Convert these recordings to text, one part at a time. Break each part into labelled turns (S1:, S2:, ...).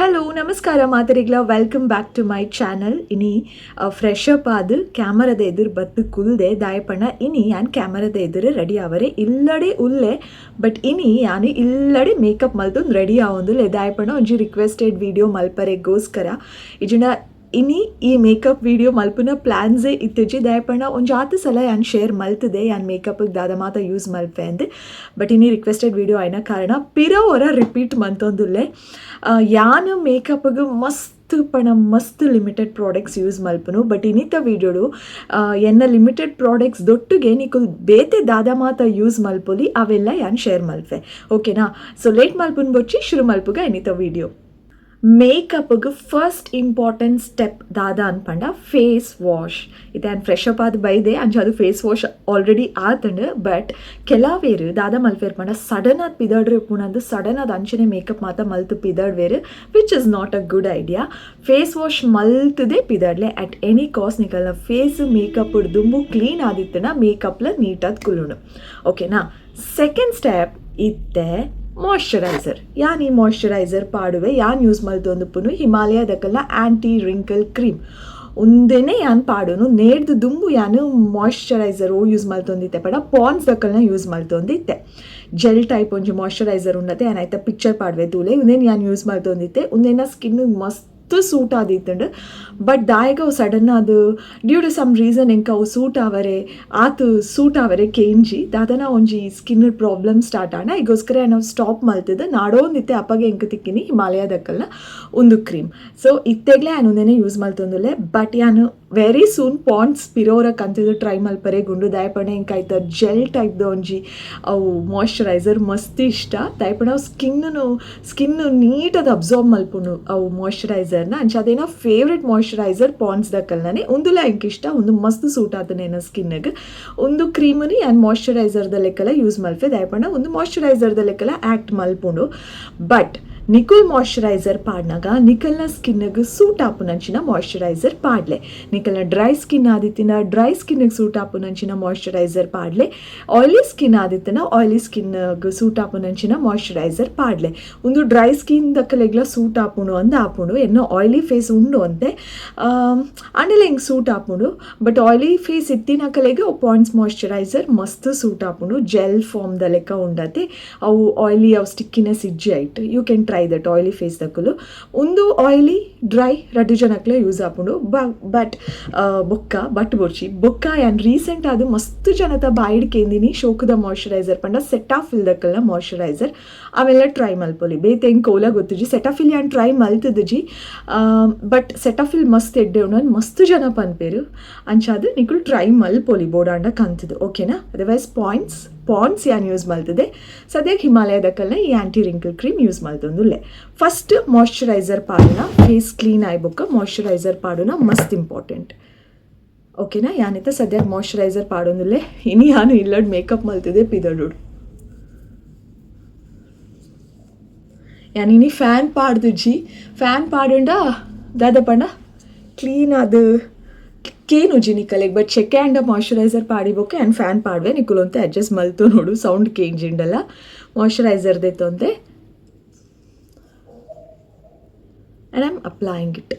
S1: Hello ನಮಸ್ಕಾರ ಮಾತರಿಗಳ welcome back to my channel ಇನಿ ಫ್ರೆಶ್ ಅಪ್ ಆದ ಕ್ಯಾಮರದ ಎದುರು ಬತ್ತು ಕುಲ್ದೆ ದಾಯಪಣ್ಣ ಇನಿ ಯಾನ್ ಕ್ಯಾಮರದ ಎದುರು ರೆಡಿ ಆವರೆ ಇಲ್ಲಡೆ ಉಲ್ಲೆ ಬಟ್ ಇನಿ ಯಾನು ಇಲ್ಲಡೆ ಮೇಕಪ್ ಮಲ್ತೊಂದು ರೆಡಿ ಆವೊಂದುಲ್ಲೆ ದಾಯಪಣ್ಣ ಒಂಜಿ ರಿಕ್ವೆಸ್ಟೆಡ್ ವಿಡಿಯೋ ಮಲ್ಪರೆಗೋಸ್ಕರ ಇಜುಂಡ ಇನಿ ಈ ಮೇಕಪ್ ವಿಡಿಯೋ ಮಲ್ಪುನ ಪ್ಲ್ಯಾನ್ಸೇ ಇತ್ತಿಜಿ ದಯಪಣ್ಣ ಒಂಜಾತು ಸಲ ಯಾನ್ ಶೇರ್ ಮಲ್ತದೆ ಯಾನ್ ಮೇಕಪ್ಗೆ ದಾದ ಮಾತ ಯೂಸ್ ಮಲ್ಪೆ ಅಂದೆ ಬಟ್ ಇನಿ ರಿಕ್ವೆಸ್ಟೆಡ್ ವಿಡಿಯೋ ಆಯ್ನ ಕಾರಣ ಪಿರವರ ರಿಪೀಟ್ ಮಂತೊಂದುಲ್ಲೆ ಯಾನ್ ಮೇಕಪ್ಗೆ ಮಸ್ತ್ ಲಿಮಿಟೆಡ್ ಪ್ರಾಡಕ್ಟ್ಸ್ ಯೂಸ್ ಮಲ್ಪನು ಬಟ್ ಇನ್ನಿತ ವಿಡಿಯೋಡು ಎನ್ನ ಲಿಮಿಟೆಡ್ ಪ್ರಾಡಕ್ಟ್ಸ್ ದೊಟ್ಟಿಗೆ ನೀಕು ಬೇತೆ ದಾದ ಮಾತ ಯೂಸ್ ಮಲ್ಪೊಲಿ ಅವೆಲ್ಲ ಯಾನ್ ಶೇರ್ ಮಲ್ಪೆ ಓಕೆನಾ ಸೊ ಲೇಟ್ ಮಲ್ಪುನ್ ಬೊಚ್ಚಿ ಶುರು ಮಲ್ಪುಗ ಇನ್ನಿತ ವಿಡಿಯೋ ಮೇಕಪ್ಗೆ ಫಸ್ಟ್ ಇಂಪಾರ್ಟೆಂಟ್ ಸ್ಟೆಪ್ ದಾದ ಅನ್ಪಂಡ ಫೇಸ್ ವಾಶ್ ಇದು ನಾನು ಫ್ರೆಶ್ ಅಪ್ ಆದ ಬೈದೆ ಅಂಚ ಅದು ಫೇಸ್ ವಾಶ್ ಆಲ್ರೆಡಿ ಆತಂಡು ಬಟ್ ಕೆಲವೇರು ದಾದ ಮಲ್ಪೇರ್ ಪಂಡ ಸಡನ್ ಆದ ಪಿದಡ್ರೆ ಪುಣಂದು ಸಡನ್ ಆದ ಅಂಚನೆ ಮೇಕಪ್ ಮಾತ ಮಲ್ತು ಪಿದಡ್ವೇರು which is not a good idea face wash ಮಲ್ತದೆ ಪಿದಡ್ಲೆ ಅಟ್ ಎನಿ ಕಾಸ್ಟ್ ನಿಕಲ್ನ ಫೇಸ್ ಮೇಕಪ್ ದುಂಬು ಕ್ಲೀನ್ ಆದಿತ್ತನ ಮೇಕಪ್ಲ ನೀಟಾದ ಕುಲ್ಲುಣು ಓಕೆನಾ ಸೆಕೆಂಡ್ ಸ್ಟೆಪ್ ಇತ್ತೆ ಮಾಯ್ಶ್ಚರೈಸರ್ ಯಾನ್ ಈ ಮಾಯ್ಶ್ಚರೈಸರ್ ಪಾಡುವೆ ಯಾನ್ ಯೂಸ್ ಮಲ್ತೊಂದುಪ್ಪುನು ಹಿಮಾಲಯದಕಲ್ನ ಆ್ಯಂಟಿ ರಿಂಕಲ್ ಕ್ರೀಮ್ ಒಂದೇನೆ ಯಾನ್ ಪಾಡುನು ನೇರ್ದು ದುಂಬು ಯಾನು ಮಾಯ್ಶ್ಚರೈಸರ್ ಯೂಸ್ ಮಲ್ತೊಂದಿತ್ತೆ ಪಡ ಪಾನ್ಸ್ ದಕಲ್ನ ಯೂಸ್ ಮಲ್ತೊಂದಿತ್ತೆ ಜೆಲ್ ಟೈಪ್ ಒಂಜಿ ಮಾಯ್ಶ್ಚರೈಸರ್ ಉಂಡತೆ ಏನಾಯ್ತ ಪಿಕ್ಚರ್ ಪಾಡುವೆ ತೂಲೆ ಉಂದೇನು ಯಾನ್ ಯೂಸ್ ಮಲ್ತೊಂದಿತ್ತೆ ಉಂದೇನ ಸ್ಕಿನ್ ಮಸ್ತ್ ಸೂಟ್ ಆದಿತ್ತಂಡು ಬಟ್ ದಾಯಗ ಅವು ಸಡನ್ ಅದು ಡ್ಯೂ ಟು ಸಮ್ ರೀಸನ್ ಎಂಕ ಅವು ಸೂಟ್ ಆವರೆ ಕೇಂಜಿ ದಾದನ ಒಂಜಿ ಸ್ಕಿನ್ ಪ್ರಾಬ್ಲಮ್ ಸ್ಟಾರ್ಟ್ ಆಣ ಈಗೋಸ್ಕರ ನಾವು ಸ್ಟಾಪ್ ಮಲ್ತಿದ್ದೆ ನಾಡೋಂದಿತ್ತೆ ಅಪ್ಪಗೆ ಎಂಕ ತಿಕ್ಕಿನಿ ಹಿಮಾಲಯದಕ್ಕಲ್ನ ಒಂದು ಕ್ರೀಮ್ ಸೊ ಇತ್ತೆಗ್ಲೇ ಒಂದೇನೆ ಯೂಸ್ ಮಲ್ತೊಂದುಲ್ಲೆ ಬಟ್ ಯಾನು ವೆರಿ ಸೂನ್ ಪಾಂಡ್ಸ್ ಪಿರೋರ ಕಂತಿದ್ದು ಟ್ರೈ ಮಲ್ಪರೆ ಗುಂಡು ದಾಯಪಣೆ ಎಂಕಾಯ್ತ ಜೆಲ್ ಟೈಪ್ದ ಒಂಜಿ ಅವು ಮಾಯ್ಶ್ಚರೈಸರ್ ಮಸ್ತ್ ಇಷ್ಟ ದಾಯಪಣ ಅವು ಸ್ಕಿನ್ನು ನೀಟದ ಅಬ್ಸಾರ್ಬ್ ಮಲ್ಪುನು ಅವು ಮಾಯ್ಶ್ಚರೈಸರ್ನ ಅಂಚ ಅದೇನೋ ಫೇವ್ರೆಟ್ ಮಾಯ್ಶ್ಚರೈಸರ್ ಪಾಂಡ್ಸ್ ದಕ್ಕಲ್ನೇ ಒಂದುಲ ಎಂಕ್ ಇಷ್ಟ ಒಂದು ಮಸ್ತ್ ಸೂಟ್ ಆತನೇನ ಸ್ಕಿನ್ಗೆ ಒಂದು ಕ್ರೀಮನಿ ಆ್ಯಂಡ್ ಮಾಯ್ಶ್ಚರೈಸರ್ದ ಲೆಕ್ಕಲ ಯೂಸ್ ಮಲ್ಪೆ ದಾಯಪಣ ಒಂದು ಮಾಯ್ಶ್ಚರೈಸರ್ದ ಲೆಕ್ಕಲ ಆ್ಯಕ್ಟ್ ಮಲ್ಪುಂಡು ಬಟ್ ನಿಕುಲ್ ಮಾಯ್ಶ್ಚರೈಸರ್ ಪಾಡ್ನಾಗ ನಿಕಲ್ನ ಸ್ಕಿನ್ಗೆ ಸೂಟ್ ಆಪುನಂಚಿನ ಮಾಯ್ಶ್ಚರೈಸರ್ ಪಾಡ್ಲೆ ನಿಕಲ್ನ ಡ್ರೈ ಸ್ಕಿನ್ ಆದಿತ್ತಿನ ಡ್ರೈ ಸ್ಕಿನ್ಗೆ ಸೂಟ್ ಆಪುನಂಚಿನ ಮಾಯ್ಶ್ಚರೈಸರ್ ಪಾಡ್ಲೆ ಆಯ್ಲಿ ಸ್ಕಿನ್ ಆದಿತ್ತಿನ ಆಯ್ಲಿ ಸ್ಕಿನ್ಗೆ ಸೂಟ್ ಆಪುನಂಚಿನ ಮಾಯ್ಶ್ಚರೈಸರ್ ಪಾಡ್ಲೆ ಒಂದು ಡ್ರೈ ಸ್ಕಿನ್ ದಕ್ಕಲೆಗ್ಲ ಸೂಟ್ ಆಪುಂಡು ಅಂದ ಆಪುಂಡು ಎನ್ನೋ ಆಯ್ಲಿ ಫೇಸ್ ಉಂಡು ಅಂತೆ ಅಂಡಲೆ ಹಿಂಗೆ ಸೂಟ್ ಆಪುಂಡು ಬಟ್ ಆಯ್ಲಿ ಫೇಸ್ ಇತ್ತಿನ ಕಲೆಗೆ ಪಾಯಿಂಟ್ಸ್ ಮಾಯ್ಶ್ಚರೈಸರ್ ಮಸ್ತ್ ಸೂಟ್ ಆಪುಂಡು ಜೆಲ್ ಫಾರ್ಮ್ದ ಲೆಕ್ಕ ಉಂಡತೆ ಅವು ಆಯ್ಲಿ ಅವು ಸ್ಟಿಕ್ಕಿನೆಸ್ ಇಜ್ಜಿ ಆಯ್ತು you can try that oily face ದಕ್ಕಲು ಒಂದು ಆಯ್ಲಿ ಡ್ರೈ ರಡ್ಡು ಜನಕ್ಲೆ ಯೂಸ್ ಆಪುಂಡು ಬಟ್ ಬಟ್ ಬೊರ್ಚಿ ಬೊಕ್ಕ ಯಾನ್ ರೀಸೆಂಟ್ ಅದು ಮಸ್ತ್ ಜನತ ಬಾಯಿಡ್ಕೇಂದಿನಿ ಶೋಕದ ಮಾಯ್ಶ್ಚರೈಸರ್ ಪಂಡ ಸೆಟಾಫಿಲ್ ದಕ್ಕಲ್ನ ಮಾಯ್ಶ್ಚರೈಸರ್ ಅವೆಲ್ಲ ಟ್ರೈ ಮಲ್ಪೊಲಿ ಬೇತೆ ಹೆಂಗೆ ಕೋಲ ಗೊತ್ತುಜಿ ಸೆಟಾಫಿಲ್ ಯಾನ್ ಟ್ರೈ ಮಲ್ತದಜಿ ಬಟ್ ಸೆಟಾಫಿಲ್ ಮಸ್ತ್ ಎಡ್ಡೆ ಉಂಡು ಮಸ್ತ್ ಜನ ಪನ್ಪೇರು ಅಂಚಾದು ನಿಕುಲ್ ಟ್ರೈ ಮಲ್ಪೊಲಿ ಬೋಡಾಂಡ ಕಂತದು ಓಕೆನಾ ಅದರ್ವೈಸ್ ಪಾಂಡ್ಸ್ ಯಾನ್ ಯೂಸ್ ಮಲ್ತದೆ ಸದ್ಯಕ್ಕೆ ಹಿಮಾಲಯದಕ್ಕಲ್ನ ಈ ಆ್ಯಂಟಿ ರಿಂಕಲ್ ಕ್ರೀಮ್ ಯೂಸ್ ಮಲ್ತೊಂದುಲ್ಲೆ ಫಸ್ಟ್ ಮಾಯ್ಶ್ಚರೈಸರ್ ಪಾಡುನ ಫೇಸ್ ಕ್ಲೀನ್ ಆಯ್ಬೊಕ್ಕ ಮಾಯ್ಶ್ಚರೈಸರ್ ಪಾಡುನ ಮಸ್ತ್ ಇಂಪಾರ್ಟೆಂಟ್ ಓಕೆನಾ ಯಾನಿತ್ತ ಸದ್ಯಕ್ಕೆ ಮಾಯ್ಶ್ಚರೈಸರ್ ಪಾಡೊಂದುಲ್ಲೆ ಇನಿ ಯಾನು ಇಲ್ಲಡ್ ಮೇಕಪ್ ಮಲ್ತಿದೆ ಪಿದಡು ಯಾನಿನಿ ಫ್ಯಾನ್ ಪಾಡ್ದುಜಿ ಫ್ಯಾನ್ ಪಾಡುಂಡ ದಾದ ಪಂಡ ಕ್ಲೀನ್ ಅದು ಕೇನುಜಿ ನಿಕಲೆಗ್ ಬಟ್ ಚೆಕ್ಕೆ ಆ್ಯಂಡ ಮಾಯ್ಶ್ಚರೈಸರ್ ಪಾಡಿಬೋಕೆ ಆ್ಯಂಡ್ ಫ್ಯಾನ್ ಪಾಡ್ವೆ ನಿಕುಲಂತೆ ಅಡ್ಜಸ್ಟ್ ಮಲ್ತು ನೋಡು ಸೌಂಡ್ ಕೇಂಜಿಂಡಲ್ಲ ಮಾಯ್ಶ್ಚರೈಸರ್ದೆ ತೊಂದೆ and I am applying it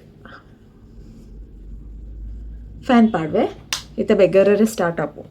S1: fan ಪಾಡ್ವೆ ಇತ್ತ ಬೆಗ್ಗರರೆ ಸ್ಟಾರ್ಟ್ ಆಪು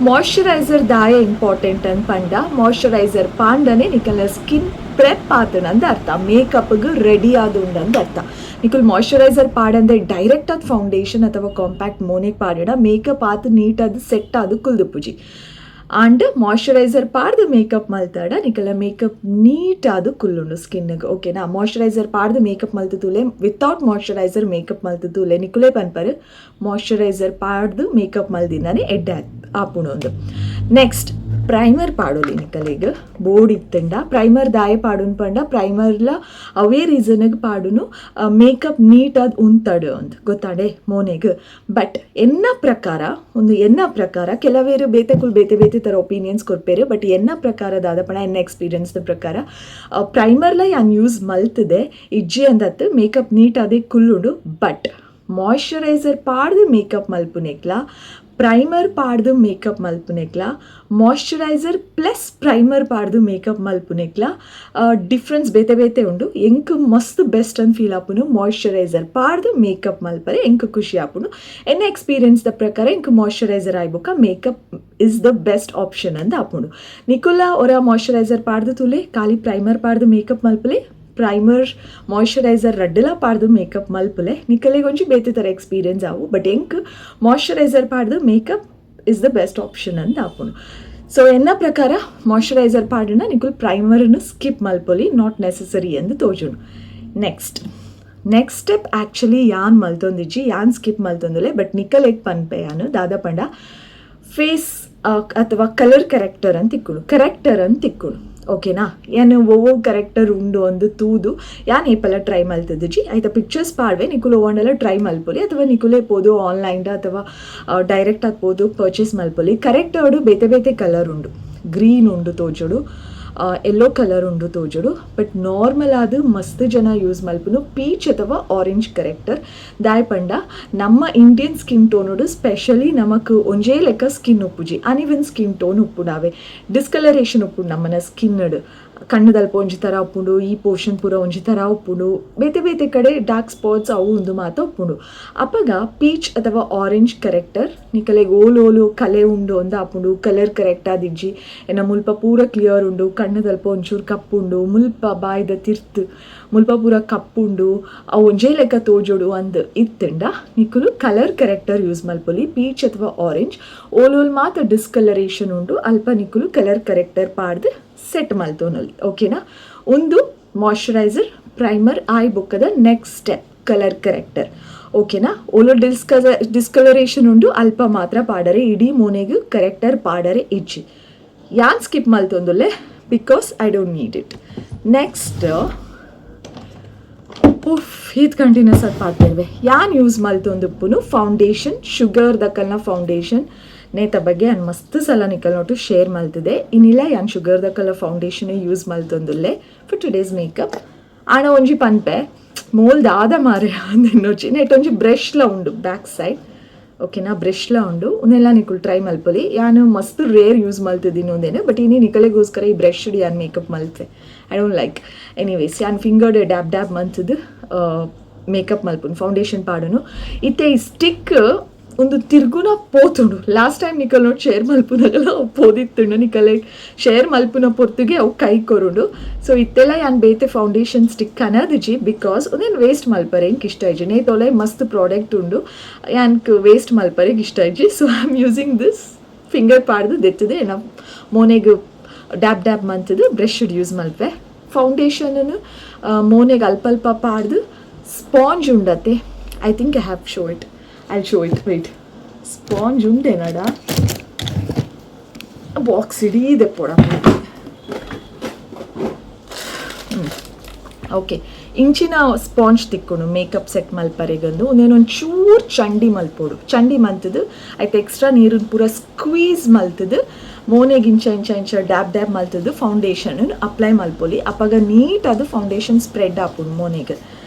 S1: ಮಾಯ್ಶ್ಚರೈಸರ್ ದಾಯ ಇಂಪಾರ್ಟೆಂಟ್ ಅಂತ ಪಂಡ ಮಾಯ್ಶ್ಚರೈಸರ್ ಪಾಂಡನೆ ನಿಕಲ್ನ ಸ್ಕಿನ್ ಪ್ರೆಪ್ ಆತನಂದ ಅರ್ಥ ಮೇಕಪ್ಗೆ ರೆಡಿ ಆದುಂಡಂದ ಅರ್ಥ ನಿಕುಲ್ ಮಾಯ್ಶ್ಚರೈಸರ್ ಪಾಡಂದ್ರೆ ಡೈರೆಕ್ಟ್ ಆದ ಫೌಂಡೇಶನ್ ಅಥವಾ ಕಾಂಪ್ಯಾಕ್ಟ್ ಮೋನೆಗೆ ಪಾಡಿಡ ಮೇಕಪ್ ಆತು ನೀಟಾದ ಸೆಟ್ ಆದು ಕುಲ್ದುಪ್ಪುಜಿ ಆಂಡ್ ಮಾಯ್ಶ್ಚರೈಸರ್ ಪಾಡ್ದು ಮೇಕಪ್ ಮಲ್ತಾಡ ನಿಕಲ ಮೇಕಪ್ ನೀಟಾದು ಕುಲ್ಲುಂಡು ಸ್ಕಿನ್ಗೆ ಓಕೆನಾ ಮಾಯ್ಶ್ಚರೈಸರ್ ಪಾಡ್ದು ಮೇಕಪ್ ಮಲ್ತು ತೂಲೆ ವಿತೌಟ್ ಮಾಯ್ಶ್ಚರೈಸರ್ ಮೇಕಪ್ ಮಲ್ತು ತೂಲೆ ನಿಕುಲೆ ಪನ್ಪರು ಮಾಯ್ಶ್ಚರೈಸರ್ ಪಾಡ್ದು ಮೇಕಪ್ ಮಲ್ದಿಂದಾನೆ ಎಡ್ಡೆ ಆಪುಣೊಂದು ನೆಕ್ಸ್ಟ್ ಪ್ರೈಮರ್ ಪಾಡೋಲಿ ನಿಕಲೆಗ್ ಬೋರ್ಡ್ ಇತ್ತಂಡ ಪ್ರೈಮರ್ ದಾಯ ಪಾಡುನ್ ಪಂಡ ಪ್ರೈಮರ್ಲ ಅವೇ ರೀಸನ್ಗೆ ಪಾಡುನು ಮೇಕಪ್ ನೀಟಾದ ಉಂತಡು ಅಂತ ಗೊತ್ತಾಡೆ ಮೋನೆಗ್. ಬಟ್ ಎನ್ನ ಪ್ರಕಾರ ಕೆಲವೇರು ಬೇತೆಕುಲ್ ಬೇತೆ ಥರ ಒಪಿನಿಯನ್ಸ್ ಕೊಡ್ಪೇರು. ಬಟ್ ಎನ್ನ ಪ್ರಕಾರ ದಾದಪಣ ಎನ್ನ ಎಕ್ಸ್ಪೀರಿಯನ್ಸ್ದ ಪ್ರಕಾರ ಪ್ರೈಮರ್ಲ ಯಾನ್ ಯೂಸ್ ಮಲ್ತದೆ ಇಜ್ಜಿ ಅಂದತ್ತು ಮೇಕಪ್ ನೀಟಾದೆ ಕುಲ್ಲುಂಡು. ಬಟ್ ಮಾಯ್ಶ್ಚರೈಸರ್ ಪಾಡ್ದು ಮೇಕಪ್ ಮಲ್ಪುನೆಕ್ಲ, ಪ್ರೈಮರ್ ಪಾಡ್ದು ಮೇಕಪ್ ಮಲ್ಪುನೆಕ್ಲ, ಮಾಯ್ಶ್ಚರೈಸರ್ ಪ್ಲಸ್ ಪ್ರೈಮರ್ ಪಾಡ್ದು ಮೇಕಪ್ ಮಲ್ಪುನೆಕ್ಲ ಡಿಫ್ರೆನ್ಸ್ ಬೇತೆ ಉಂಡು. ಎಂಕ್ ಮಸ್ತ್ ಬೆಸ್ಟ್ ಅಂತ ಫೀಲ್ ಆಪುನು ಮಾಯ್ಶ್ಚರೈಸರ್ ಪಾಡ್ದು ಮೇಕಪ್ ಮಲ್ಪರೆ ಎಂಕ್ ಖುಷಿ ಆಪುನು. ಎನ್ನ ಎಕ್ಸ್ಪೀರಿಯನ್ಸ್ದ ಪ್ರಕಾರ ಎಂಕ್ ಮಾಯ್ಶ್ಚರೈಸರ್ ಆಯ್ಬೋಕ makeup is the best option ಅಂತ ಆಪುಂಡು. ನಿಕುಲ ಒರ ಮಾಯ್ಶ್ಚರೈಸರ್ ಪಾಡ್ದು ತುಲೆ ಖಾಲಿ ಪ್ರೈಮರ್ ಪಾಡ್ದು ಮೇಕಪ್ ಮಲ್ಪಲೆ, ಪ್ರೈಮರ್ ಮಾಯ್ಶ್ಚರೈಸರ್ ರಡ್ಡಲ ಪಾಡ್ದು ಮೇಕಪ್ ಮಲ್ಪಲೆ ನಿಕಲೆಗೆ ಒಂಜಿ ಬೇತೆ ಥರ ಎಕ್ಸ್ಪೀರಿಯನ್ಸ್ ಆವು. ಬಟ್ ಎಂಕ್ ಮಾಯ್ಶ್ಚರೈಸರ್ ಪಾಡ್ದು makeup is the best option ಅಂತ ಆಪುಂಡು. ಸೊ ಎನ್ನ ಪ್ರಕಾರ ಮಾಯ್ಶ್ಚರೈಸರ್ ಪಾಡನ ನಿಕುಲ್ ಪ್ರೈಮರ್ನ ಸ್ಕಿಪ್ ಮಲ್ಪೊಲಿ, ನಾಟ್ ನೆಸಸರಿ ಎಂದು ತೋಜುಂಡು. ನೆಕ್ಸ್ಟ್ ಸ್ಟೆಪ್ ಆ್ಯಕ್ಚುಲಿ ಯಾನ್ ಮಲ್ತೊಂದಿಜ್ಜಿ ಯಾನ್ ಸ್ಕಿಪ್ ಮಲ್ತೊಂದುಲೆ. ಬಟ್ ನಿಕಲೆಗ್ ಪನ್ಪೆ ಯಾನು ದಾದ ಪಂಡ ಫೇಸ್ ಅಥವಾ ಕಲರ್ ಕರೆಕ್ಟರ್ ಅಂತ ತಿಕ್ಕುಡು. ಓಕೆನಾ, ಏನು ಒவ்வೊ ಕರೆಕ್ಟರ್ ಉಂಡು ಒಂದು ತೂದು ಯಾನ್ ಏಪೆಲ್ಲ ಟ್ರೈ ಮಲ್ತದಿಜ್ಜಿ ಆಯ್ತಾ. ಪಿಕ್ಚರ್ಸ್ ಪಾಡ್ವೆ ನಿಕುಲು ಒವ್ವಂಡೆಲ್ಲ ಟ್ರೈ ಮಲ್ಪೊಲಿ ಅಥವಾ ನಿಕುಲೆ ಪೋದು ಆನ್ಲೈನ್ದ ಅಥವಾ ಡೈರೆಕ್ಟ್ ಆಗ್ಬೋದು ಪರ್ಚೇಸ್ ಮಲ್ಪೊಲಿ. ಕರೆಕ್ಟರ್ಡು ಬೇತೆ ಕಲರ್ ಉಂಡು, ಗ್ರೀನ್ ಉಂಡು ತೋಜುಡು, ಯೆಲ್ಲೋ ಕಲರ್ ಉಂಡು ತೋಜುಡು. ಬಟ್ ನಾರ್ಮಲ್ ಆದ ಮಸ್ತ್ ಜನ ಯೂಸ್ ಮಲ್ಪುನು ಪೀಚ್ ಅಥವಾ ಆರೆಂಜ್ ಕರೆಕ್ಟರ್ ದಾಯ್ ಪಂಡ ನಮ್ಮ ಇಂಡಿಯನ್ ಸ್ಕಿನ್ ಟೋನುಡು ಸ್ಪೆಷಲಿ ನಮಕ್ ಒಂಜೇ ಲೆಕ್ಕ ಸ್ಕಿನ್ ಉಪ್ಪುಜಿ ಅನ್ಇವನ್ ಸ್ಕಿನ್ ಟೋನ್ ಉಪ್ಪುಡಾವೆ, ಡಿಸ್ಕಲರೇಷನ್ ಉಪ್ಪುಡು ನಮ್ಮನ ಸ್ಕಿನ್ನಡ್. ಕಣ್ಣದಲ್ಪ ಒಂಜಿ ಥರ ಉಪ್ಪುಂಡು, ಈ ಪೋರ್ಷನ್ ಪೂರ ಒಂಜಿ ಥರ ಉಪ್ಪುಂಡು, ಬೇತೆ ಕಡೆ ಡಾರ್ಕ್ ಸ್ಪಾಟ್ಸ್ ಅವು ಒಂದು ಮಾತ ಉಪ್ಪುಂಡು. ಅಪ್ಪಗ ಪೀಚ್ ಅಥವಾ ಆರೆಂಜ್ ಕರೆಕ್ಟರ್ ನಿಕಲೆಗ್ ಓಲು ಕಲೆ ಉಂಡು ಅಂದ ಆಪುಂಡು. ಕಲರ್ ಕರೆಕ್ಟ್ ಆದಿಜ್ಜಿ ಎನ್ನ ಮುಲ್ಪ ಪೂರ ಕ್ಲಿಯರ್ ಉಂಡು, ಕಣ್ಣದಲ್ಪ ಒಂಚೂರು ಕಪ್ಪುಂಡು, ಮುಲ್ಪ ಬಾಯ್ದ ತಿರ್ತು ಮುಲ್ಪ ಪೂರ ಕಪ್ಪುಂಡು, ಅವು ಒಂಜೇ ಲೆಕ್ಕ ತೋಜೋಡು ಅಂದ್ ಇತ್ತಂಡ ನಿಕುಲು ಕಲರ್ ಕರೆಕ್ಟರ್ ಯೂಸ್ ಮಲ್ಪೊಲಿ. ಪೀಚ್ ಅಥವಾ ಆರೆಂಜ್ ಓಲ್ ಮಾತ ಡಿಸ್ಕಲರೇಷನ್ ಉಂಡು, ಅಲ್ಪ ನಿಕುಲು ಕಲರ್ ಕರೆಕ್ಟರ್ ಪಾಡ್ದು ಸೆಟ್ ಮಲ್ತೋನಲ್ಲಿ. ಓಕೆನಾ, ಒಂದು ಮಾಯ್ಶ್ಚರೈಸರ್ ಪ್ರೈಮರ್ ಆಯ್ ಬೊಕ್ಕದ ನೆಕ್ಸ್ಟ್ ಸ್ಟೆಪ್ ಕಲರ್ ಕರೆಕ್ಟರ್. ಓಕೆನಾ, ಓಲೋ ಡಿಸ್ಕಲರೇಷನ್ ಉಂಡು ಅಲ್ಪ ಮಾತ್ರ ಪಾಡರೆ ಇಡೀ ಮೋನೆಗೂ ಕರೆಕ್ಟರ್ ಪಾಡರೆ ಇಜ್ಜಿ ಯಾನ್ ಸ್ಕಿಪ್ ಮಲ್ತೊಂದುಲ್ಲೆ because I don't need it. Next ಇದು ಕಂಟಿನ್ಯೂಸ್ ಆಗಿ ಪಾಡ್ತೇವೆ. ಯಾನ್ ಯೂಸ್ ಮಲ್ತೊಂದುಪ್ಪುನು ಫೌಂಡೇಶನ್, ಶುಗರ್ ದಕ್ಕಲ್ನ ಫೌಂಡೇಶನ್ ನೇತ ಬಗ್ಗೆ ನಾನು ಮಸ್ತ್ ಸಲ ನಿಕಲ್ ನೋಟು ಶೇರ್ ಮಲ್ತಿದೆ. ಇನ್ನಿಲ್ಲ ಯಾನ್ ಶುಗರ್ ದಕ್ಕಲ್ಲ ಫೌಂಡೇಶನ್ ಯೂಸ್ ಮಲ್ತೊಂದುಲ್ಲೆ ಫಾರ್ ಟುಡೇಸ್ ಮೇಕಪ್. ಆಣ ಒಂಜಿ ಪನ್ಪೆ ಮೋಲ್ದ ಆದ ಮಾರೆ ಅಂದೆನ್ನೊಚ್ಚಿ ನೆಟ್ಟೊಂಜಿ ಬ್ರಷ್ಲ ಉಂಡು ಬ್ಯಾಕ್ ಸೈಡ್. ಓಕೆನಾ, ಬ್ರಷ್ಲ ಉಂಡು ಉನ್ನೆಲ್ಲ ನಿಕುಲ್ ಟ್ರೈ ಮಲ್ಪೊಲಿ. ಯಾನು ಮಸ್ತ್ ರೇರ್ ಯೂಸ್ ಮಲ್ತಿದ್ದೀನಿ ಒಂದೇನೆ. ಬಟ್ ಇನ್ನಿ ನಿಕಲೆಗೋಸ್ಕರ ಈ ಬ್ರಷ್ ಯಾನ್ ಮೇಕಪ್ ಮಲ್ತೆ ಐ ಡೋಂಟ್ ಲೈಕ್. ಎನಿವೇಸ್ ಯಾನ್ ಫಿಂಗರ್ಡ್ ಡ್ಯಾಬ್ ಮಂತದ್ದು ಮೇಕಪ್ ಮಲ್ಪುನು ಫೌಂಡೇಶನ್ ಪಾಡುನು. ಇತ್ತೆ ಈ ಸ್ಟಿಕ್ ಒಂದು ತಿರ್ಗುನ ಪೋತುಂಡು. ಲಾಸ್ಟ್ ಟೈಮ್ ನಿಕಲ್ ನೋಡಿ ಶೇರ್ ಮಲ್ಪುನಾಗಲ್ಲ ಅವು ಪೋದಿತ್ತುಂಡು, ನಿಕಲೆ ಶೇರ್ ಮಲ್ಪುನ ಪೊರ್ತುಗೆ ಅವು ಕೈ ಕೊರುಂಡು. ಸೊ ಇತ್ತೆಲ್ಲ ಯಾನ್ ಬೇತೆ ಫೌಂಡೇಶನ್ ಸ್ಟಿಕ್ ಅನ್ನದಿಜಿ ಬಿಕಾಸ್ ಒಂದೇನು ವೇಸ್ಟ್ ಮಲ್ಪರೆ ಇಂಕ್ ಇಷ್ಟ ಇಜ್ಜಿ. ನೇತೊಲೆ ಮಸ್ತ್ ಪ್ರಾಡಕ್ಟ್ ಉಂಡು ಯಾನ್ಕ್ ವೇಸ್ಟ್ ಮಲ್ಪರೆಗೆ ಇಷ್ಟ ಇಜ್ಜಿ. So I am using this finger ಪಾಡ್ದು ದೆತ್ತದೆ ನಾವು ಮೋನೆಗೆ ಡ್ಯಾಬ್ ಮಂತದ್ದು ಬ್ರಷ್ ಯೂಸ್ ಮಲ್ಪೆ. ಫೌಂಡೇಶನನ್ನು ಮೋನೆಗೆ ಅಲ್ಪ ಪಾಡ್ದು ಸ್ಪಾಂಜ್ ಉಂಡತ್ತೆ. I think I have show it. I'll show it, wait. Sponge ಉಂಡೇನಡ ಬಾಕ್ಸ್ ಇಡೀದೆ ಪೋಡ. ಓಕೆ, ಇಂಚಿನ ಸ್ಪಾಂಜ್ ತಿಕ್ಕೊಂಡು ಮೇಕಪ್ ಸೆಟ್ ಮಲ್ಪರೆಗಂದು ಒಂದೇನೊಂದು ಚೂರು ಚಂಡಿ ಮಲ್ಪೋಡು. ಚಂಡಿ ಮಲ್ತದು ಆಯ್ತು ಎಕ್ಸ್ಟ್ರಾ ನೀರನ್ನು ಪೂರ ಸ್ಕ್ವೀಸ್ ಮಲ್ತದು ಮೋನೆಗೆ ಇಂಚ ಡ್ಯಾಬ್ ಮಲ್ತದು ಫೌಂಡೇಶನ್ ಅಪ್ಲೈ ಮಲ್ಪೊಲಿ. ಅಪ್ಪಾಗ ನೀಟಾದ ಫೌಂಡೇಶನ್ ಸ್ಪ್ರೆಡ್ ಆಪುಡು ಮೋನೆಗೆ.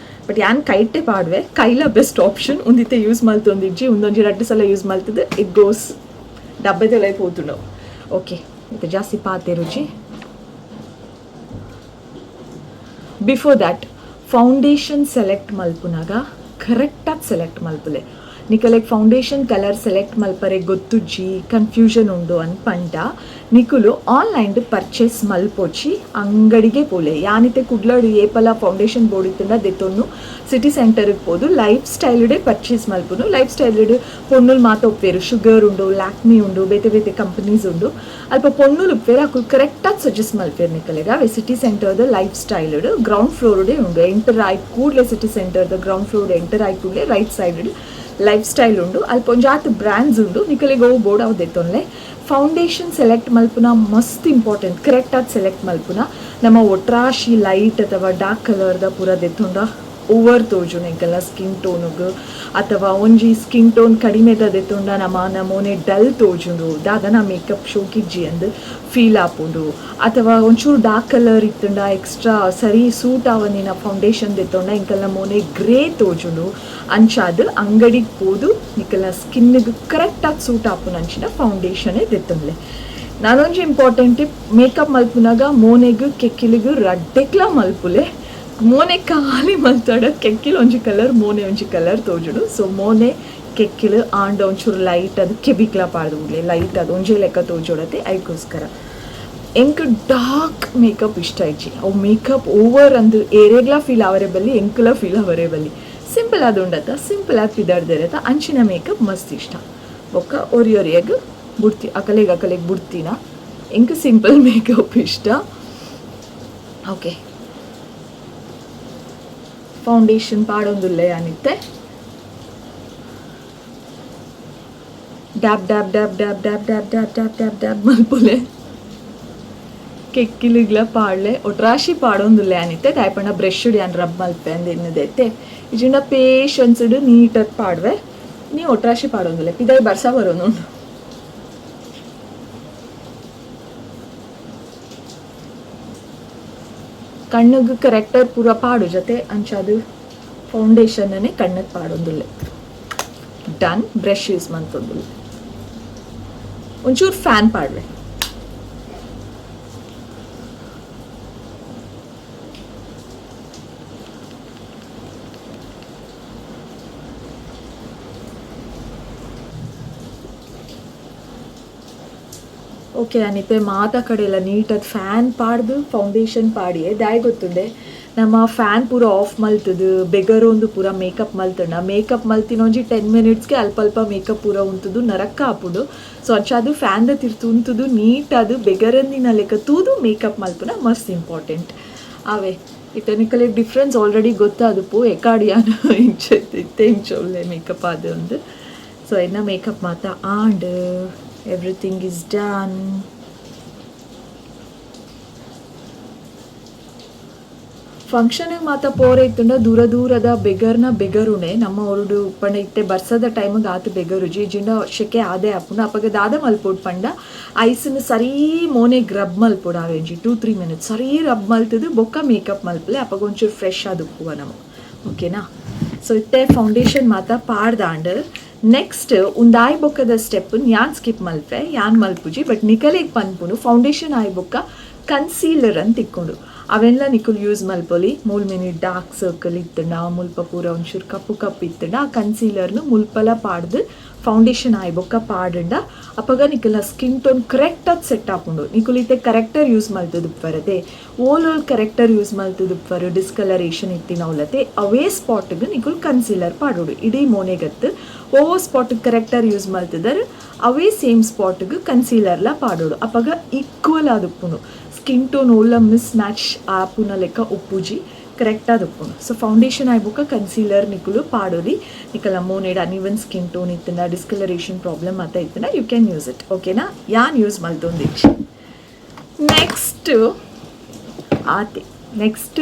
S1: ಬಟ್ ಯಾನ್ ಕೈಟೆ ಪಾಡ್ವೆ ಕೈಲ ಬೆಸ್ಟ್ ಆಪ್ಷನ್ ಒಂದಿತ್ತೆ ಯೂಸ್ ಮಲ್ತೊಂದಿಜ್ಜಿ ಒಂದೊಂಜಿ 2 ಸಲ ಯೂಸ್ ಮಲ್ತದೆ ಇಟ್ ಗೋಸ್ ಡಬ್ಬೆದೆಲ್ಲ ಹೋತು ನಾವು. ಓಕೆ, ಇದು ಜಾಸ್ತಿ ಪಾತೆ ರುಚಿ. ಬಿಫೋರ್ ದ್ಯಾಟ್ ಫೌಂಡೇಶನ್ ಸೆಲೆಕ್ಟ್ ಮಲ್ಪುನಾಗ ಕರೆಕ್ಟಾಗಿ ಸೆಲೆಕ್ಟ್ ಮಲ್ಪಲೆ. ನಿಕಲೆಗ್ ಫೌಂಡೇಶನ್ ಕಲರ್ ಸೆಲೆಕ್ಟ್ ಮಲ್ಪರೆ ಗೊತ್ತುಜ್ಜಿ ಕನ್ಫ್ಯೂಷನ್ ಉಂಡು ಅನ್ಪಂಡ ನಿಕುಲು ಆನ್ಲೈನ್ ಪರ್ಚೇಸ್ ಮಲ್ಪೊಚ್ಚಿ ಅಂಗಡಿಗೆ ಪೋಲೆ. ಯಾನಿತೆ ಕುಡ್ಲಾಡು ಏಪಲ ಫೌಂಡೇಶನ್ ಬೋರ್ಡ್ ಇತ್ತಂಡ ದೆತ್ತೊನ್ನು ಸಿಟಿ ಸೆಂಟರ್ಗೆ ಹೋದು ಲೈಫ್ ಸ್ಟೈಲ್ಡೆ ಪರ್ಚೇಸ್ ಮಲ್ಪುನು. ಲೈಫ್ ಸ್ಟೈಲ್ಡ್ ಪೊಣ್ಣುಲ್ ಮಾತ ಉಪ್ಪೇರು, ಶುಗರ್ ಉಂಡು, ಲ್ಯಾಕ್ಮಿ ಉಂಡು, ಬೇತೆ ಕಂಪನೀಸ್ ಉಂಡು. ಅಲ್ಪ ಪೊಣ್ಣುಲ್ ಉಪ್ಪೇರು ಅಕು ಕರೆಕ್ಟಾಗಿ ಸಜೆಸ್ಟ್ ಮಲ್ಪೇರು ನಿಕಲೆಗ. ಅವೆ ಸಿಟಿ ಸೆಂಟರ್ದ ಲೈಫ್ ಸ್ಟೈಲ್ಡ್ ಗ್ರೌಂಡ್ ಫ್ಲೋರ್ಡೆ ಉಂಡು. ಎಂಟರ್ ಆಯ್ತು ಕೂಡಲೇ ಸಿಟಿ ಸೆಂಟರ್ದ ಗ್ರೌಂಡ್ ಫ್ಲೋರ್ ಎಂಟರ್ ಆಯ್ತು ಕೂಡಲೇ ರೈಟ್ ಸೈಡ್ ಲೈಫ್ ಸ್ಟೈಲ್ ಉಂಡು ಅಲ್ಪ ಒಂಜಾತ್ ಬ್ರ್ಯಾಂಡ್ಸ್ ಉಂಡು ನಿಕಲಿಗೆ ಅವು ಬೋರ್ಡ್ ಅವು ದೆತ್ತೊನ್ಲೆ ಫೌಂಡೇಶನ್ ಸೆಲೆಕ್ಟ್ ಮಲ್ಪುನ ಮಸ್ತ್ ಇಂಪಾರ್ಟೆಂಟ್ ಕರೆಕ್ಟ್ ಆಗಿ ಸೆಲೆಕ್ಟ್ ಮಲ್ಪುನ ನಮ್ಮ ಒಟ್ರಾಶಿ ಲೈಟ್ ಅಥವಾ ಡಾರ್ಕ್ ಕಲರ್ದ ಪೂರ ದೆತ್ತೊಂಡ ಓವರ್ ತೋಜುಂಡು ಎಂಕಲ್ನ ಸ್ಕಿನ್ ಟೋನುಗು ಅಥವಾ ಒಂಜಿ ಸ್ಕಿನ್ ಟೋನ್ ಕಡಿಮೆದ ದೆತ್ತೊಂಡ ನಮೂನೆ ಡಲ್ ತೋಜುಂಡು ದಾದನ ಮೇಕಪ್ ಶೋಕಿಜ್ಜಿ ಅಂದು ಫೀಲ್ ಆಪುಂಡು ಅಥವಾ ಒಂಚೂರು ಡಾರ್ಕ್ ಕಲರ್ ಇತ್ತುಂಡ ಎಕ್ಸ್ಟ್ರಾ ಸರಿ ಸೂಟ್ ಆವನಿನ ಫೌಂಡೇಶನ್ ದೆತ್ತೊಂಡ ಎಂಕಲ್ನ ಮೋನೆ ಗ್ರೇ ತೋಜುಂಡು ಅಂಚಾದು ಅಂಗಡಿಗೆ ಹೋದು ನಿಕಲ್ನ ಸ್ಕಿನ್ನಿಗೆ ಕರೆಕ್ಟಾಗಿ ಸೂಟ್ ಆಪುನ ಅಂಚಿನ ಫೌಂಡೇಶನೇ ದೆತ್ತೊಂಡ್ಲೆ ನಾನೊಂಜಿ ಇಂಪಾರ್ಟೆಂಟ್ ಟಿಪ್ ಮೇಕಪ್ ಮಲ್ಪುನಾಗ ಮೋನೆಗೂ ಕೆಕ್ಕಿಲಿಗೂ ರಡ್ಡೆಕ್ಲ ಮಲ್ಪುಲೆ ಮೋನೆ ಖಾಲಿ ಮಲ್ತಾಡ ಕೆಕ್ಕಿಲು ಒಂಜಿ ಕಲರ್ ಮೋನೆ ಒಂಜಿ ಕಲರ್ ತೋಜುಡು ಸೊ ಮೋನೆ ಕೆಕ್ಕಿಲು ಆಂಡ ಒಂಚೂರು ಲೈಟ್ ಅದು ಕೆಬಿಕ್ಲ ಪಾಡ್ದುಡ್ಲೆ ಲೈಟ್ ಅದು ಒಂಜೇ ಲೆಕ್ಕ ತೋಜೋಡತ್ತೆ ಅದಕ್ಕೋಸ್ಕರ ಎಂಕ್ ಡಾರ್ಕ್ ಮೇಕಪ್ ಇಷ್ಟ ಇಜ್ಜಿ ಅವು ಮೇಕಪ್ ಓವರ್ ಅಂದು ಏರೆಗ್ಲ ಫೀಲ್ ಅವರೇ ಬಲ್ಲಿ ಎಂಕ್ಲ ಫೀಲ್ ಅವರೇ ಬಲ್ಲಿ ಸಿಂಪಲ್ ಅದು ಉಂಡತ್ತ ಸಿಂಪಲ್ ಆಗಿ ಪಿದಾಡ್ದಿರತ್ತ ಅಂಚಿನ ಮೇಕಪ್ ಮಸ್ತ್ ಇಷ್ಟ ಬೊಕ್ಕ ಒರಿಯೊರಿಯಾಗ ಬುಡ್ತಿ ಅಕಲೆಗೆ ಬುಡ್ತಿನ ಎಂಕ್ ಸಿಂಪಲ್ ಮೇಕಪ್ ಇಷ್ಟ ಓಕೆ ಫೌಂಡೇಶನ್ ಪಾಡೊಂದುಲ್ಲೆ ಅನಿತ್ತೆ dab dab dab dab dab dab dab dab dab dab ಮಲ್ಪುಲೆ ಕೆಕ್ಕಿಲಿಗ್ಲ ಪಾಡ್ಲೆ ಒಟ್ರಾಶಿ ಪಾಡೊಂದುಲ್ಲೆ ಅನಿತ್ತೆ ದಾಯಪಂಡ ಬ್ರಷ್ ಯಾನ್ ರಬ್ ಮಲ್ಪೆ ಅಂದ್ ಎನ್ನದೈತೆ ಇಜಿಂಡ ಪೇಷನ್ಸ್ಡ್ ನೀಟಾಗಿ ಪಾಡ್ವೆ ನೀ ಒಟ್ರಾಶಿ ಪಾಡೊಂದುಲ್ಲೆ ಪಿದಾಯಿ ಬರ್ಸ ಬರೋನು ಕಣ್ಣಿಗೆ ಕರೆಕ್ಟರ್ ಪೂರ ಪಾಡು ಜೊತೆ ಅಂಚಾದು ಫೌಂಡೇಶನ್ನೇ ಕಣ್ಣಿಗೆ ಪಾಡೊಂದುಲ್ಲೆ ಡನ್ ಬ್ರಷ್ ಯೂಸ್ ಮಂತೊಂದುಲ್ಲೆ ಒಂಚೂರು ಫ್ಯಾನ್ ಪಾಡ್ವೆ ಓಕೆ ಅನಿಪೆ ಮಾತಾ ಕಡೆ ಎಲ್ಲ ನೀಟಾಗಿ ಫ್ಯಾನ್ ಪಾಡ್ದು ಫೌಂಡೇಶನ್ ಪಾಡಿಯೇ ದಾಯ್ ಗೊತ್ತುಂಡೆ ನಮ್ಮ ಫ್ಯಾನ್ ಪೂರ ಆಫ್ ಮಲ್ತದು ಬೆಗರೊಂದು ಪೂರ ಮೇಕಪ್ ಮಲ್ತಂಡ ಮೇಕಪ್ ಮಲ್ತಿನೊಂಜಿ 10 ಮಿನಿಟ್ಸ್ಗೆ ಅಲ್ಪ ಮೇಕಪ್ ಪೂರ ಉಂತದು ನರಕ್ಕ ಆಪುಡು ಸೊ ಅಂಚಾದು ಫ್ಯಾನ್ದ ತಿರ್ತು ಉಂತದು ನೀಟಾದು ಬೆಗರಂದಿನ ಲೆಕ್ಕ ತೂದು ಮೇಕಪ್ ಮಲ್ಪುನ ಮಸ್ತ್ ಇಂಪಾರ್ಟೆಂಟ್ ಅವೇ ಇಟನಿಕಲಿಗೆ ಡಿಫ್ರೆನ್ಸ್ ಆಲ್ರೆಡಿ ಗೊತ್ತಾದಪ್ಪು ಎಕಾಡಿಯಾನ ಇಂಚೊಲ್ಲೆ ಮೇಕಪ್ ಅದು ಒಂದು ಸೊ ಎನ್ನ makeup Mata and everything is done ಫಂಕ್ಷನಿಗೆ ಮಾತಾ ಪೋರೆ ಇತ್ತುಂಡ ದೂರದ ಬೆಗರುನೆ ನಮ್ಮ ಹೊರಡು ಪಂಡ ಇತ್ತೆ ಬರ್ಸದ ಟೈಮಿಗೆ ಆತ ಬೆಗರುಜಿ ಜಿಂಡ ಶೆಕೆ ಆದೆ ಆಪುಂಡ ಅಪ್ಪಗ ದಾದ ಮಲ್ಪೋಡ್ ಪಂಡ ಐಸನ್ನು ಸರಿ ಮೋನೆ ರಬ್ ಮಲ್ಪೋಡು ಆವೆಂಜಿ 2-3 ಮಿನಿಟ್ಸ್ ಸರಿ ರಬ್ ಮಲ್ತದು ಬೊಕ್ಕ ಮೇಕಪ್ ಮಲ್ಪಲೆ ಅಪ್ಪಗ ಒಂಚೂರು ಫ್ರೆಶ್ ಆದುಪ್ಪುವ ನಮ್ಮ ಓಕೆನಾ ಸೊ ಇತ್ತೆ ಫೌಂಡೇಶನ್ ಮಾತಾ ಪಾಡ್ದಾಂಡ್ ನೆಕ್ಸ್ಟ್ ಉಂದಾಯ್ ಬೊಕ್ಕದ ಸ್ಟೆಪ್ ಯಾನ್ ಸ್ಕಿಪ್ ಮಲ್ಪೆ ಯಾನ್ ಮಲ್ಪುಜಿ ಬಟ್ ನಿಕಲಿಗೆ ಪನ್ಪುನು ಫೌಂಡೇಶನ್ ಆಯ್ ಬೊಕ್ಕ ಕನ್ಸೀಲರ್ ಅಂತ ತಿಕ್ಕೊಂಡು ಅವೆಲ್ಲ ನಿಕುಲ್ ಯೂಸ್ ಮಲ್ಪೊಲಿ ಮೂಲ್ ಮಿನಿ ಡಾರ್ಕ್ ಸರ್ಕಲ್ ಇತ್ತಂಡ ಮುಲ್ಪ ಪೂರ ಒಂಚೂರು ಕಪ್ಪು ಇತ್ತಂಡ ಆ ಕನ್ಸೀಲರ್ನು ಮುಲ್ಪಲ ಪಾಡ್ದು ಫೌಂಡೇಶನ್ ಆಯ್ ಬೊಕ್ಕ ಪಾಡಂಡ ಅಪ್ಪಗ ನಿಕಲ್ನ ಸ್ಕಿನ್ ಟೋನ್ ಕರೆಕ್ಟಾಗಿ ಸೆಟ್ ಆಪುಂಡು ನಿಕುಲ್ ಇತ್ತೆ ಕರೆಕ್ಟರ್ ಯೂಸ್ ಮಲ್ತದುಪ್ಪರದೆ ಓಲ್ ಕರೆಕ್ಟರ್ ಯೂಸ್ ಮಲ್ತದುಪ್ಪರು ಡಿಸ್ಕಲರೇಷನ್ ಇತ್ತಿನ ಅವಲತೆ ಅವೇ ಸ್ಪಾಟ್ಗೆ ನಿಕುಲ್ ಕನ್ಸೀಲರ್ ಪಾಡೋಡು ಇಡೀ ಮೋನೆಗತ್ತು ಓವೋ ಸ್ಪಾಟ್ಗೆ ಕರೆಕ್ಟರ್ ಯೂಸ್ ಮಲ್ತದರ್ ಅವೇ ಸೇಮ್ ಸ್ಪಾಟ್ಗೆ ಕನ್ಸೀಲರ್ಲ ಪಾಡೋಡು ಅಪ್ಪಗ ಈಕ್ವಲ್ ಆದುಪ್ಪುನು ಸ್ಕಿನ್ ಟೋನ್ ಓಲ್ಲ ಮಿಸ್ ಮ್ಯಾಚ್ ಆಪುನ ಲೆಕ್ಕ ಉಪ್ಪುಜಿ ಕರೆಕ್ಟಾದ ಉಪ್ಪುನು ಸೊ ಫೌಂಡೇಶನ್ ಆಯ್ಬುಕ್ಕ ಕನ್ಸೀಲರ್ ನಿಕುಲು ಪಾಡೋಲಿ ನಿಕಲ ಮೋನೆಡ್ ಅನ್ಇವನ್ ಸ್ಕಿನ್ ಟೋನ್ ಇತ್ತಂಡ ಡಿಸ್ಕಲರೇಷನ್ ಪ್ರಾಬ್ಲಮ್ ಮಾತ ಇತ್ತಂಡ ಯು ಕ್ಯಾನ್ ಯೂಸ್ ಇಟ್ ಓಕೆನಾ ಯಾನ್ ಯೂಸ್ ಮಲ್ತೊಂದಿಚ್ಚಿ ನೆಕ್ಸ್ಟ್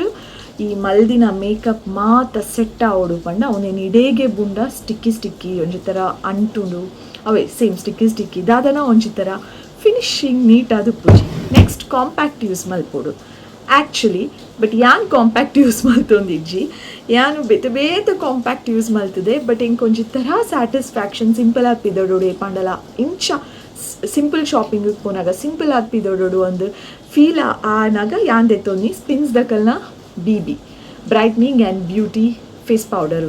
S1: ಈ ಮಲ್ದಿನ ಮೇಕಪ್ ಮಾತ ಸೆಟ್ ಆವೋಡು ಪಂಡ ಅವನೇನು ಇಡೇಗೆ ಬುಂಡ ಸ್ಟಿಕ್ಕಿ ಒಂಜಿತರ ಅಂಟುಂಡು ಅವೇ ಸೇಮ್ ಸ್ಟಿಕ್ಕಿ ದಾದನ ಒಂಜಿತರ ಫಿನಿಶಿಂಗ್ ನೀಟಾದ ಪೂಜಿ ನೆಕ್ಸ್ಟ್ ಕಾಂಪ್ಯಾಕ್ಟ್ ಯೂಸ್ ಮಲ್ಪೋಡು ಆ್ಯಕ್ಚುಲಿ ಬಟ್ ಯಾನ್ ಕಾಂಪ್ಯಾಕ್ಟ್ ಯೂಸ್ ಮಲ್ತೊಂದಿಜ್ಜಿ ಯಾನು ಬೇತೆ ಕಾಂಪ್ಯಾಕ್ಟ್ ಯೂಸ್ ಮಲ್ತದೆ ಬಟ್ ಇಂಕೊಂಜಿತರ ಸ್ಯಾಟಿಸ್ಫ್ಯಾಕ್ಷನ್ ಸಿಂಪಲ್ ಆಗಿ ಪಿದೊಡೋಡು ಪಂಡಲ ಇಂಚ ಸಿಂಪಲ್ ಶಾಪಿಂಗಿಗೆ ಪೋನಾಗ ಸಿಂಪಲ್ ಆಗಿ ಪಿದೊಡೋಡು ಒಂದು ಫೀಲ್ ಆನಾಗ ಯಾನ್ ದೆತ್ತೊಂದಿ ಸ್ಪಿನ್ಸ್ ದಕಲ್ನ BB brightening and beauty face powder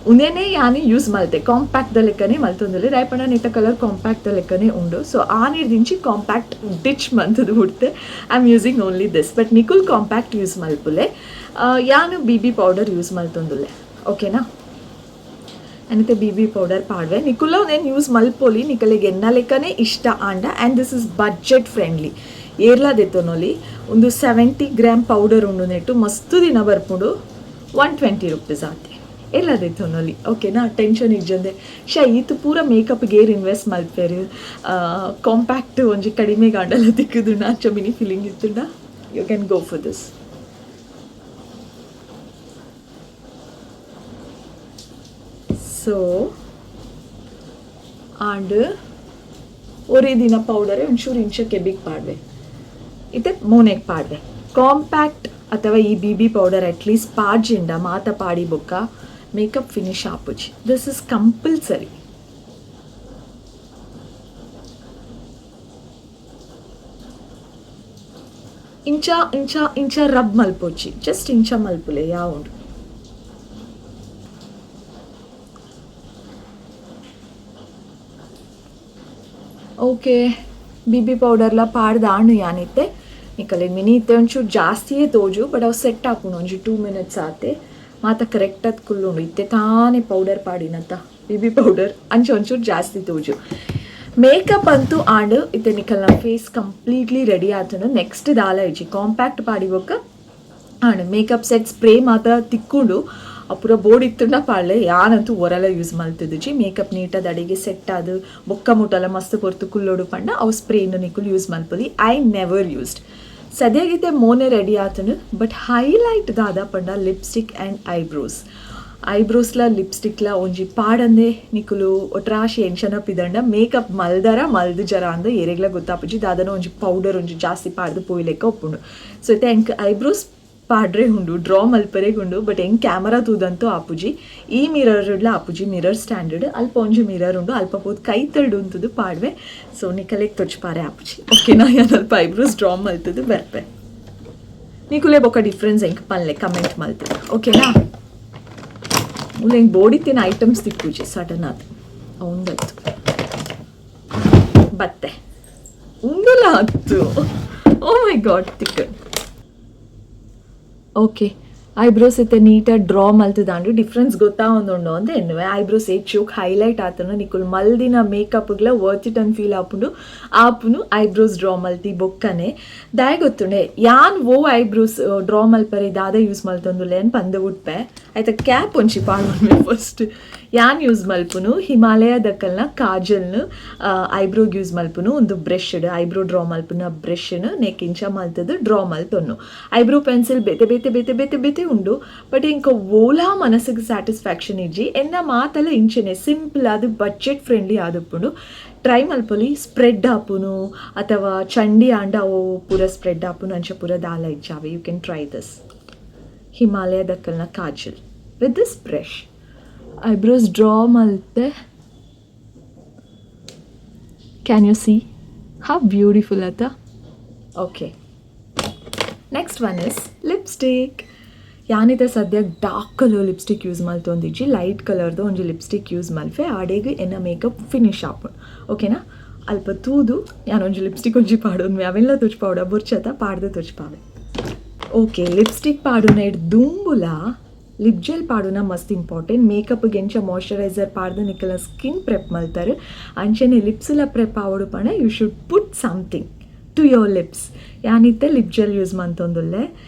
S1: ಉಂದೇನೆ ಯಾನು ಯೂಸ್ ಮಲ್ತೆ ಕಾಂಪ್ಯಾಕ್ಟ್ ಲೆಕ್ಕನೆ ಮಲ್ತೊಂದುಲ್ಲೆ ದಾಯಪಂಡ ನೆಟ್ಟ ಕಲರ್ ಕಾಂಪ್ಯಾಕ್ಟ್ ಲೆಕ್ಕನೆ ಉಂಡು ಸೊ ಆ ನಿರ್ದಿಂಚಿ ಕಾಂಪ್ಯಾಕ್ಟ್ ಡಿಚ್ ಮಂತದ್ದು ಹುಡ್ತೆ I am using only this but ನಿಕುಲ್ ಕಾಂಪ್ಯಾಕ್ಟ್ ಯೂಸ್ ಮಲ್ಪುಲೆ ಯಾನು BB ಪೌಡರ್ ಯೂಸ್ ಮಲ್ತೊಂದುಲ್ಲೆ ಓಕೆನಾ ಅನ್ನತ್ತೆ BB ಪೌಡರ್ ಪಾಡ್ವೆ ನಿಕುಲ నేను ಯೂಸ್ ಮಲ್ಪೊಲಿ ನಿಕಲಿಗೆ ಎನ್ನ ಲೆಕ್ಕನೆ ಇಷ್ಟ ಆಂಡ and this is budget friendly ಏರ್ಲ ದೆತ್ತೊನೊಲಿ ಒಂದು 70 ಗ್ರಾಮ್ ಪೌಡರ್ ಉಂಡು ನೆಟ್ಟು ಮಸ್ತು ದಿನ ಬರ್ಪುಂಡು 120 ರೂಪೀಸ್ ಆತಿ ಎಲ್ಲದೈತೊನಲ್ಲಿ ಓಕೆನಾ ಟೆನ್ಷನ್ ಇಜ್ಜಂದೆ ಈತು ಪೂರ ಮೇಕಪ್ ಗೇರ್ ಇನ್ವೆಸ್ಟ್ ಮಲ್ಪೇರು ಕಾಂಪ್ಯಾಕ್ಟ್ ಒಂಜಿ ಕಡಿಮೆ ಗಾಂಡಲ ತಿಕ್ಕುದು ನಾಚ ಮಿನಿ ಫೀಲಿಂಗ್ ಇತ್ತುಂಡ you can go for this. So ಆಂಡ್ ಒರೇ ದಿನ ಪೌಡರೇ ಒಂಚೂರು ಇಂಚಕ್ಕೆ ಬಿಗ್ ಪಾಡ್ವೆ ಇತ್ತೆ ಮೋನೆಗೆ ಪಾಡ್ವೆ ಕಾಂಪ್ಯಾಕ್ಟ್ ಅಥವಾ ಈ BB ಪೌಡರ್ ಅಟ್ಲೀಸ್ಟ್ ಪಾಡ್ಜಿಂಡ ಮಾತ ಪಾಡಿ ಬೊಕ್ಕ ಮೇಕಪ್ ಫಿನಿಶ್ ಆಪುಜಿ. This is compulsory. ಇಂಚ ಇಂಚ ಇಂಚ ರಬ್ ಮಲ್ಪೋಚಿ ಜಸ್ಟ್ ಇಂಚ ಮಲ್ಪುಲೆ ಯಾವುದು ಓಕೆ. BB ಪೌಡರ್ಲ ಪಾಡ್ದಾಂಡು ಯಾನಿತ್ತೆ ನಿಕಲೆ ಮಿನಿ ಇತ್ತೆ ಒಂಚೂರು ಜಾಸ್ತಿಯೇ ತೋಜು ಬಟ್ ಅವು ಸೆಟ್ ಹಾಕೊಂಡು ಒಂಜಿ 2 minutes ಆತೆ ಮಾತ ಕರೆಕ್ಟದ್ ಕುಲ್ಲುಂಡು ಇತ್ತೆ ತಾನೇ ಪೌಡರ್ ಪಾಡಿನತ್ತ BB ಪೌಡರ್ ಅಂಚೆ ಒಂಚೂರು ಜಾಸ್ತಿ ತೋಜು. ಮೇಕಪ್ ಅಂತೂ ಆಂಡ್ ಇತ್ತೆ ನಿಕಲ್ನ ಫೇಸ್ ಕಂಪ್ಲೀಟ್ಲಿ ರೆಡಿ ಆತನು. ನೆಕ್ಸ್ಟ್ ದಾಲ ಇಜ್ಜಿ ಕಾಂಪ್ಯಾಕ್ಟ್ ಪಾಡಿ ಬೊಕ್ಕ ಆಂಡ್ ಮೇಕಪ್ ಸೆಟ್ ಸ್ಪ್ರೇ ಮಾತ್ರ ತಿಕ್ಕೊಂಡು ಪೂರ ಬೋರ್ಡ್ ಇತ್ತುಂಡ ಪಾಡ್ಲೆ ಯಾನಂತೂ ಒರಲ ಯೂಸ್ ಮಲ್ತಿದ್ದುಜಿ. ಮೇಕಪ್ ನೀಟದ ಅಡಿಗೆ ಸೆಟ್ ಆದು ಬೊಕ್ಕ ಮುಟ್ಟಲ್ಲ ಮಸ್ತ್ ಪೊರ್ತು ಕುಲ್ಲೋಡು ಪಂಡ ಅವು ಸ್ಪ್ರೇನು ನಿಕುಲು ಯೂಸ್ ಮಲ್ಪೊಲಿ. I never used. ಸದ್ಯಗಿತ್ತೆ ಮೋನೆ ರೆಡಿ ಆತನು ಬಟ್ ಹೈಲೈಟ್ ದಾದ ಪಂಡ ಲಿಪ್ಸ್ಟಿಕ್ ಆ್ಯಂಡ್ ಐಬ್ರೋಸ್. ಐಬ್ರೋಸ್ಲ ಲಿಪ್ಸ್ಟಿಕ್ಲ ಒಂಜಿ ಪಾಡಂದೆ ನಿಕುಲು ಒಟ್ರಾಶಿ ಎನ್ಶನ್ ಪಿದಂಡ ಮೇಕಪ್ ಮಲ್ದರ ಮಲ್ದು ಜರ ಅಂದ ಎರೆಗ್ಲ ಗೊತ್ತಾಪುಜಿ ದಾದನ ಒಂಜಿ ಪೌಡರ್ ಒಂಜಿ ಜಾಸ್ತಿ ಪಾಡ್ದು ಪೋಯ್ಲೆಕ್ಕ ಒಪ್ಪುಂಡು. ಸೊ ಇತ್ತೆ ಎಂಕ್ ಐಬ್ರೋಸ್ ಪಾಡ್ರೆ ಉಂಡು ಡ್ರಾ ಮಲ್ಪರೆಗೆ ಉಂಡು ಬಟ್ ಹೆಂಗೆ ಕ್ಯಾಮರಾ ತೂದಂತೂ ಆಪುಜಿ. ಈ ಮಿರರ್ಡ್ಲ ಆಪುಜಿ ಮಿರರ್ ಸ್ಟ್ಯಾಂಡರ್ಡ್ ಅಲ್ಪ ಒಂಜಿ ಮಿರರ್ ಉಂಡು ಅಲ್ಪ ಪೋದು ಕೈ ತಳ್ಡು ಉಂತದು ಪಾಡ್ವೆ. ಸೊ ನಿಕಲೆಗೆ ತೊಚ್ಪಾರೆ ಆಪುಜಿ ಓಕೆನಾ. ಅಲ್ಪ ಐಬ್ರೋಸ್ ಡ್ರಾ ಮಲ್ತದು ಬರ್ಪೆ ನಿಕುಲೆ ಬೊಕ್ಕ ಡಿಫ್ರೆನ್ಸ್ ಹೆಂಗೆ ಪಲ್ಲೆ ಕಮೆಂಟ್ ಮಲ್ತದೆ ಓಕೆನಾ. ಮುಲ್ಲ ಹೆಂಗೆ ಬೋಡಿತ್ತಿನ ಐಟಮ್ಸ್ ತಿಕ್ಕುಜಿ ಸಡನ್ ಅದು ಅವಂದತ್ತು ಬತ್ತೆ ಉಂಗುಲ ಹತ್ತು ಓ ಮೈ ಗಾಡ್ ತಿಕ್ಕ ಓಕೆ. ಐಬ್ರೋಸ್ ಇತ್ತೆ ನೀಟಾಗಿ ಡ್ರಾ ಮಲ್ತದಾಂಡು ಡಿಫ್ರೆನ್ಸ್ ಗೊತ್ತಾವೊಂದುಂಡು ಅಂತ ಎನ್ನುವೆ ಐಬ್ರೋಸ್ ಹೆಚ್ಚೋಕ್ ಹೈಲೈಟ್ ಆತನು ನಿಕುಲು ಮಲ್ದಿನ ಮೇಕಪ್ಗ್ಲ ವರ್ತ್ ಇಟ್ ಅಂತ ಫೀಲ್ ಆಪುನು ಐಬ್ರೋಸ್ ಡ್ರಾ ಮಲ್ತಿ ಬೊಕ್ಕನೆ ದಾಯ ಗೊತ್ತುಂಡೆ ಯಾನ್ ಓ ಐಬ್ರೋಸ್ ಡ್ರಾ ಮಲ್ಪರೆ ದಾದ ಯೂಸ್ ಮಲ್ತೊಂದುಲ್ಲೆ ಅನ್ ಪಂದ ಉಟ್ಪೆ ಆಯ್ತಾ. ಕ್ಯಾಪ್ ಒಂಚಿ ಪಾಡ್ಮೆ ಫಸ್ಟ್ ಯಾನ್ ಯೂಸ್ ಮಲ್ಪುನು ಹಿಮಾಲಯ ದಕ್ಕಲ್ನ ಕಾಜಲ್ನು ಐಬ್ರೋಗ್ ಯೂಸ್ ಮಲ್ಪುನು ಒಂದು ಬ್ರಷ್ಡ್ ಐಬ್ರೋ ಡ್ರಾ ಮಲ್ಪುನ ಬ್ರಷ್ನು ನೆಕ್ಕಿಂಚ ಮಲ್ತದು ಡ್ರಾ ಮಲ್ತೊನ್ನು. ಐಬ್ರೋ ಪೆನ್ಸಿಲ್ ಬೇತೆ ಬೇತೆ ಬೇತೆ ಬೇತೆ ಬೇತೆ ಉಂಡು ಬಟ್ ಇಂಕ ಓಲಾ ಮನಸ್ಸಿಗೆ ಸ್ಯಾಟಿಸ್ಫ್ಯಾಕ್ಷನ್ ಇಜ್ಜಿ ಎನ್ನ ಮಾತಲ್ಲ ಇಂಚೆನೆ ಸಿಂಪಲ್ ಅದು ಬಡ್ಜೆಟ್ ಫ್ರೆಂಡ್ಲಿ ಆದುಪ್ಪುಂಡು. ಟ್ರೈ ಮಲ್ಪೊಲಿ ಸ್ಪ್ರೆಡ್ ಆಪುನು ಅಥವಾ ಚಂಡಿ ಆಂಡ ಓ ಪೂರ ಸ್ಪ್ರೆಡ್ ಆಪುನು ಅಂಚ ಪೂರ ದಾಲ ಇಜ್ಜಾವೆ. You can try this Himalaya ದಕ್ಕಲ್ನ kajal with this brush eyebrows draw ಮಲ್ತೆ. Can you see how beautiful ಆತ. Okay next one is lipstick. ಯಾನಿದೆ ಸದ್ಯ ಡಾರ್ಕ್ ಕಲರ್ ಲಿಪ್ಸ್ಟಿಕ್ ಯೂಸ್ ಮಲ್ತೊಂದಿಜ್ಜಿ ಲೈಟ್ ಕಲರ್ದು ಒಂಜಿ ಲಿಪ್ಸ್ಟಿಕ್ ಯೂಸ್ ಮಲ್ಪೆ ಆಡೆಗ್ ಎನ್ನ ಮೇಕಪ್ ಫಿನಿಶ್ ಆಪುಂಡು ಓಕೆನಾ. ಅಲ್ಪ ತೂದು ಯಾನೊಂಜಿ ಲಿಪ್ಸ್ಟಿಕ್ ಒಂಜಿ ಪಾಡೋನ್ವೆ ಅವೆಲ್ಲ ತುಚ್ಪಾವಡ ಬುರ್ಚತ ಪಾಡ್ದು ತುಚ್ಪಾವೆ. ಓಕೆ ಲಿಪ್ಸ್ಟಿಕ್ ಪಾಡುನ ಇಡ್ ದುಂಬುಲ ಲಿಪ್ ಜೆಲ್ ಪಾಡುನ ಮಸ್ತ್ ಇಂಪಾರ್ಟೆಂಟ್. ಮೇಕಪ್ಗೆ ಎಂಚ ಮಾಯ್ಶ್ಚರೈಸರ್ ಪಾಡ್ದು ನಿಕಲ ಸ್ಕಿನ್ ಪ್ರೆಪ್ ಮಲ್ತಾರೆ ಅಂಚನೆ ಲಿಪ್ಸ್ಲ ಪ್ರೆಪ್ ಆವಡು ಪಣ you should put something to your lips. ಯಾನಿತ್ತೆ ಲಿಪ್ ಜೆಲ್ ಯೂಸ್ ಮಲ್ತೊಂದುಲ್ಲೆ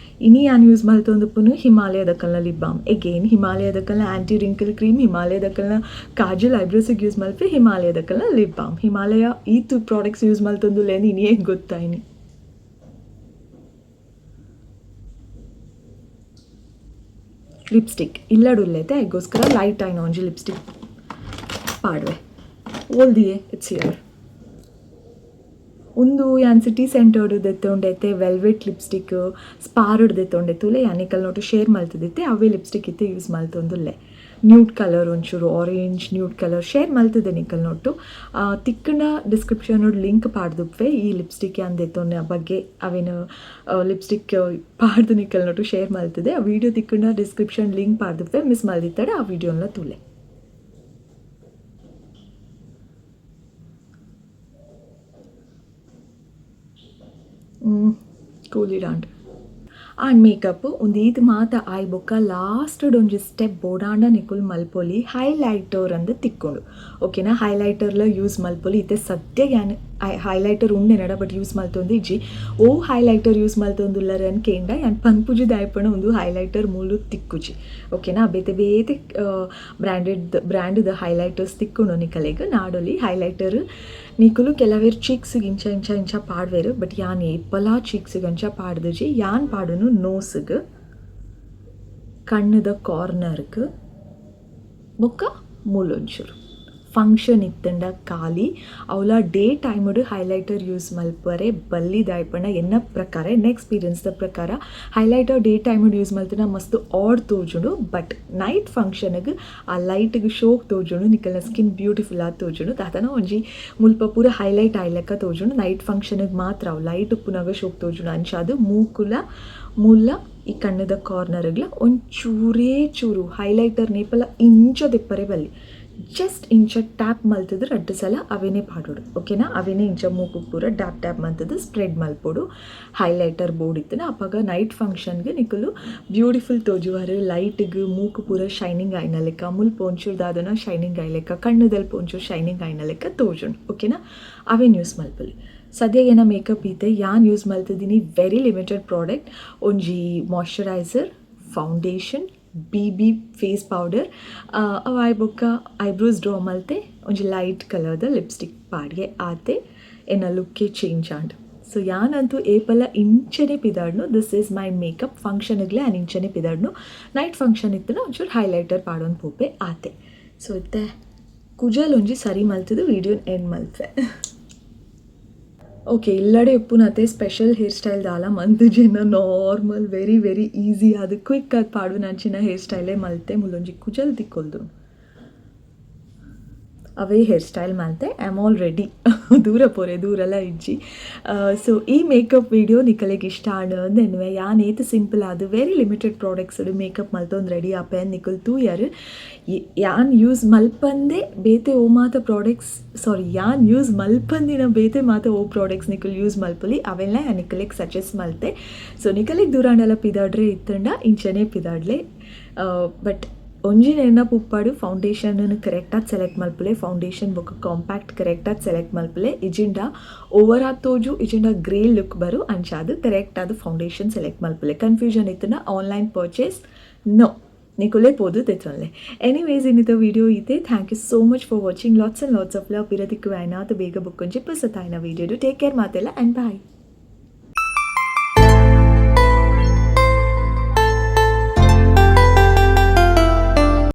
S1: ಇನಿ ಯಾನ್ ಯೂಸ್ ಮಲ್ತೊಂದುಪ್ಪುನು ಹಿಮಾಲಯದ ಕಲ್ನ ಲಿಪ್ ಬಾಮ್ ಎಗೇನ್ ಹಿಮಾಲಯದ ಕಲ್ನ ಆ್ಯಂಟಿ ರಿಂಕಲ್ ಕ್ರೀಮ್ ಹಿಮಾಲಯದ ಕಲ್ನ ಕಾಜಲ್ ಐಬ್ರೋಸಿಗೆ ಯೂಸ್ ಮಲ್ಪೆ ಹಿಮಾಲಯದ ಕಲ್ನ ಲಿಪ್ ಬಾಮ್. ಹಿಮಾಲಯ ಈ ತು ಪ್ರಾಡಕ್ಟ್ಸ್ ಯೂಸ್ ಮಲ್ತೊಂದುಲ್ಲೆ ಅಂದು ಇನಿ ಹೇಗೆ ಗೊತ್ತಾಯಿನಿ. ಲಿಪ್ಸ್ಟಿಕ್ ಇಲ್ಲಡುಲ್ಲೈತೆ ಅದಕ್ಕೋಸ್ಕರ ಲೈಟ್ ಆಯ್ನ ಒಂಜಿ ಲಿಪ್ಸ್ಟಿಕ್ ಪಾಡ್ವೆ ಓಲ್ದಿಯೇ ಇಟ್ಸ್ ಹಿಯರ್. ಒಂದು ಯಾನ್ ಸಿಟಿ ಸೆಂಟರ್ಡ್ ದೆತ್ತೊಂಡೈತೆ ವೆಲ್ವೆಟ್ ಲಿಪ್ಸ್ಟಿಕ್ ಸ್ಪಾರ್ಡ್ ದೆತ್ತೊಂಡೆತ್ತುಲೆ ಯಾನಿಕಲ್ ನೋಟು ಶೇರ್ ಮಲ್ತದಿತ್ತೆ ಅವೇ ಲಿಪ್ಸ್ಟಿಕ್ ಇತ್ತೆ ಯೂಸ್ ಮಲ್ತೊಂದುಲ್ಲೆ. ನ್ಯೂಡ್ ಕಲರ್ ಒಂಚೂರು ಆರೆಂಜ್ ನ್ಯೂಡ್ ಕಲರ್ ಶೇರ್ ಮಲ್ತದೆ ನಿಕಲ್ ನೋಟು ತಿಕ್ಕನ ಡಿಸ್ಕ್ರಿಪ್ಷನ್ ಲಿಂಕ್ ಪಾಡ್ದುಪ್ಪೆ ಈ ಲಿಪ್ಸ್ಟಿಕ್ ಯಾನ್ ದೆತ್ತೊಂಡ ಬಗ್ಗೆ ಅವೇನು ಲಿಪ್ಸ್ಟಿಕ್ ಪಾಡ್ದು ನಿಕಲ್ ನೋಟು ಶೇರ್ ಮಲ್ತದೆ ಆ ವಿಡಿಯೋ ತಿಕ್ಕನ ಡಿಸ್ಕ್ರಿಪ್ಷನ್ ಲಿಂಕ್ ಪಾಡ್ದುಪ್ಪೆ ಮಿಸ್ ಮಲ್ದಿತ್ತಡೆ ಆ ವಿಡಿಯೋನ ತುಲೆ. ಕೂಲಿಡಾಂಡ್ ಆ್ಯಂಡ್ ಮೇಕಪ್ ಒಂದೀದು ಮಾತ ಆಯ್ ಬೊಕ್ಕ ಲಾಸ್ಟಡ್ ಒಂಜಿ ಸ್ಟೆಪ್ ಬೋಡಾಂಡ ನಿಕುಲು ಮಲ್ಪೊಲಿ ಹೈಲೈಟರ್ ಅಂದ್ ತಿಕ್ಕೊಂಡು ಓಕೆನಾ. ಹೈಲೈಟರ್ಲ ಯೂಸ್ ಮಲ್ಪೊಲಿ ಇತ್ತೆ ಸದ್ಯ ಯಾನ್ ಹೈಲೈಟರ್ ಉಂಡೆನಡ ಬಟ್ ಯೂಸ್ ಮಲ್ತೊಂದು ಇಜ್ಜಿ ಓ ಹೈಲೈಟರ್ ಯೂಸ್ ಮಲ್ತೊಂದುಲ್ಲರ ಕೇಂಡ ಯಾನ್ ಪನ್ಪುಜಿ ದಾಯಪಣ ಒಂದು ಹೈಲೈಟರ್ ಮೂಲು ತಿಕ್ಕುಜಿ ಓಕೆನಾ. ಬೇತೆ ಬೇತೆ ಬ್ರ್ಯಾಂಡ್ದ ಹೈಲೈಟರ್ಸ್ ತಿಕ್ಕೊಂಡು ನಿಕಲೆಗ್ ನಾಡೊಲಿ ಹೈಲೈಟರ್ ನಿಕುಲು ಕೆಲವೇರು ಚೀಕ್ಸಿಗೆ ಇಂಚ ಇಂಚ ಇಂಚ ಪಾಡ್ವೇರು ಬಟ್ ಯಾನ್ ಏಪಲ ಚೀಕ್ಸಿಗೆ ಅಂಚ ಪಾಡ್ದುಜಿ ಯಾನ್ ಪಾಡುನು ನೋಸಿಗೆ ಕಣ್ಣದ ಕಾರ್ನರ್ಗೆ ಬೊಕ್ಕ ಮೂಲೊಂಚೂರು ಫಂಕ್ಷನ್ ಇತ್ತಂಡ ಖಾಲಿ ಅವಳ ಡೇ ಟೈಮಡು ಹೈಲೈಟರ್ ಯೂಸ್ ಮಲ್ಪರೆ ಬಲ್ಲಿದಾಯ್ಪಣ ಎನ್ನ ಪ್ರಕಾರ ಎನ್ನ ಎಕ್ಸ್ಪೀರಿಯನ್ಸ್ದ ಪ್ರಕಾರ ಹೈಲೈಟರ್ ಡೇ ಟೈಮಡು ಯೂಸ್ ಮಲ್ತನ ಮಸ್ತ್ ಆಡ್ ತೋಜುಂಡು ಬಟ್ ನೈಟ್ ಫಂಕ್ಷನ್ಗೆ ಆ ಲೈಟ್ಗೆ ಶೋಕ್ ತೋಜುಂಡು ನಿಕಲ್ನ ಸ್ಕಿನ್ ಬ್ಯೂಟಿಫುಲ್ ಆಗಿ ತೋಜುಂಡು ತಾತನ ಒಂಜಿ ಮುಲ್ಪ ಪೂರ ಹೈಲೈಟ್ ಆಯ್ಲೆಕ್ಕ ತೋಜುಂಡು ನೈಟ್ ಫಂಕ್ಷನ್ಗೆ ಮಾತ್ರ ಅವು ಲೈಟ್ ಉಪ್ಪುನಾಗ ಶೋಕ್ ತೋಜುಂಡು ಅಂಚಾದು ಮೂಲ ಈ ಕಣ್ಣದ ಕಾರ್ನರ್ಗ್ಲ ಒಂಚೂರೇ ಚೂರು ಹೈಲೈಟರ್ ನೇಪಲ ಇಂಚ ದಿಪ್ಪರೆ ಬಲ್ಲಿ ಜಸ್ಟ್ ಇಂಚ ಟ್ಯಾಪ್ ಮಲ್ತಿದ್ರೆ 2 ಸಲ ಅವೇನೇ ಪಾಡೋಡು ಓಕೆನಾ. ಅವೇನೇ ಇಂಚ ಮೂಕು ಪೂರ ಟ್ಯಾಪ್ ಮಲ್ತದ್ದು ಸ್ಪ್ರೆಡ್ ಮಲ್ಪೋಡು ಹೈಲೈಟರ್ ಬೋರ್ಡ್ ಇತ್ತನ ಅಪ್ಪಾಗ ನೈಟ್ ಫಂಕ್ಷನ್ಗೆ ನಿಕಲು ಬ್ಯೂಟಿಫುಲ್ ತೋಜುವಾರು ಲೈಟ್ಗೆ ಮೂಕು ಪೂರ ಶೈನಿಂಗ್ ಆಯ್ನ ಲೆಕ್ಕ ಮುಲ್ಪ ಒಂಚೂರ್ದಾದನ ಶೈನಿಂಗ್ ಆಯ್ ಲೆಕ್ಕ ಕಣ್ಣದಲ್ಲಿ ಒಂಚೂರು ಶೈನಿಂಗ್ ಆಯ್ನ ಲೆಕ್ಕ ತೋಜುಂಡು ಓಕೆನಾ. ಅವೇನು ಯೂಸ್ ಮಲ್ಪಲಿ ಸದ್ಯ ಏನ ಮೇಕಪ್ ಇದೆ ಯಾನ್ ಯೂಸ್ ಮಲ್ತಿದ್ದೀನಿ ವೆರಿ ಲಿಮಿಟೆಡ್ ಪ್ರಾಡಕ್ಟ್ ಒಂಜಿ moisturiser foundation BB face powder ಅವಾಯ್ ಬೊಕ್ಕ ಐಬ್ರೋಸ್ ಡ್ರಾ ಮಲ್ತೆ ಒಂಜಿ ಲೈಟ್ ಕಲರ್ದ ಲಿಪ್ಸ್ಟಿಕ್ ಪಾಡ್ಗೆ ಆತೆ ಎನ್ನ ಲುಕ್ಕೆ ಚೇಂಜ್ ಆಂಡ್ ಸೊ ಯಾನಂತೂ ಏಪಲ ಇಂಚನೆ ಪಿದಾಡ್ನು ದಿಸ್ ಈಸ್ ಮೈ ಮೇಕಪ್ ಫಂಕ್ಷನ್ಗೆ ನಾನು ಇಂಚನೆ ಪಿದಾಡ್ನು ನೈಟ್ ಫಂಕ್ಷನ್ ಇತ್ತು ಒಂಚೂರು ಹೈಲೈಟರ್ ಪಾಡೋನ್ ಪೋಪೆ ಆತೆ ಸೊ ಇತ್ತೆ ಕುಜಲ್ ಒಂಜಿ ಸರಿ ಮಲ್ತಿದ್ದು ವಿಡಿಯೋ ಎಂಡ್ ಮಲ್ತೆ ಓಕೆ ಇಲ್ಲಡೆ ಉಪ್ಪುನತೆ ಸ್ಪೆಷಲ್ ಹೇರ್ ಸ್ಟೈಲ್ ದಾಲ ಮಂತ್ ಜನ ನಾರ್ಮಲ್ ವೆರಿ ವೆರಿ ಈಸಿ ಅದು ಕ್ವಿಕ್ ಆಗಿ ಪಾಡು ನಂಚಿನ ಹೇರ್ ಸ್ಟೈಲೇ ಮಲ್ತೆ ಮುಲ್ಲೊಂಜಿ ಕುಜಲ್ ತಿಕ್ಕೊಲ್ದು ಅವೇ ಹೇರ್ ಸ್ಟೈಲ್ ಮಲ್ತೆ ಐ ಆಮ್ ಆಲ್ ರೆಡಿ ದೂರಲ್ಲ ಇಜ್ಜಿ. ಸೊ ಈ ಮೇಕಪ್ ವಿಡಿಯೋ ನಿಕಲೆಗೆ ಇಷ್ಟ ಆಡಂದೆನ್ವೆ ಯಾನ್ ಏತು ಸಿಂಪಲ್ ಅದು ವೆರಿ ಲಿಮಿಟೆಡ್ ಪ್ರಾಡಕ್ಟ್ಸ್ ಮೇಕಪ್ ಮಲ್ತೊಂದು ರೆಡಿ ಆಪೆನ್ ನಿಕಲ್ ತೂಯರ್ ಯಾನ್ ಯೂಸ್ ಮಲ್ಪಂದೆ ಬೇತೆ ಓ ಮಾತ ಪ್ರಾಡಕ್ಟ್ಸ್ ಯಾನ್ ಯೂಸ್ ಮಲ್ಪಂದಿನ ಬೇತೆ ಮಾತ ಓ ಪ್ರಾಡಕ್ಟ್ಸ್ ನಿಕಲ್ ಯೂಸ್ ಮಲ್ಪಲಿ ಅವೆಲ್ಲ ನಿಕಲೆಗೆ ಸಜೆಸ್ಟ್ ಮಲ್ತೆ. ಸೊ ನಿಕಲೆಗೆ ದೂರಾಂಡಲ ಪಿದಾಡ್ರೆ ಇತ್ತಂಡ ಇಂಚನೆ ಪಿದಾಡ್ಲೆ ಬಟ್ ಒಂಜಿನ ಎನ್ನ ಪುಪ್ಪಾಡು ಫೌಂಡೇಶನ್ ಕರೆಕ್ಟಾಗಿ ಸೆಲೆಕ್ಟ್ ಮಲ್ಪಲೆ ಫೌಂಡೇಶನ್ ಬೊಕ್ಕ ಕಾಂಪ್ಯಾಕ್ಟ್ ಕರೆಕ್ಟಾಗಿ ಸೆಲೆಕ್ಟ್ ಮಲ್ಪಲೆ ಇಜಿಂಡ ಓವರ್ ಆಗಿ ತೋಜು ಇಜಿಂಡ ಗ್ರೇ ಲುಕ್ ಬರು ಅಂಚಾದು ಕರೆಕ್ಟಾದ ಫೌಂಡೇಶನ್ ಸೆಲೆಕ್ಟ್ ಮಲ್ಪಲೆ ಕನ್ಫ್ಯೂಷನ್ ಇತ್ತನ ಆನ್ಲೈನ್ ಪರ್ಚೇಸ್ ನೋ ನಿಕುಲೆ ಪೋದು ತೆತ್ತೊನ್ಲೆ. ಎನಿವೇಸ್ ಇನ್ನಿತ ವಿಡಿಯೋ ಇದೆ thank you so much for watching lots of love ಪಿರದಿಕ್ಕು ಆಯ್ನಾತು ಬೇಗ ಬುಕ್ಕೊಂಜಿ ಪಸತಾಯ್ನ ವಿಡಿಯೋ ಟೇಕ್ ಕೇರ್ ಮಾತೆಲ್ಲ ಆ್ಯಂಡ್ ಬಾಯ್.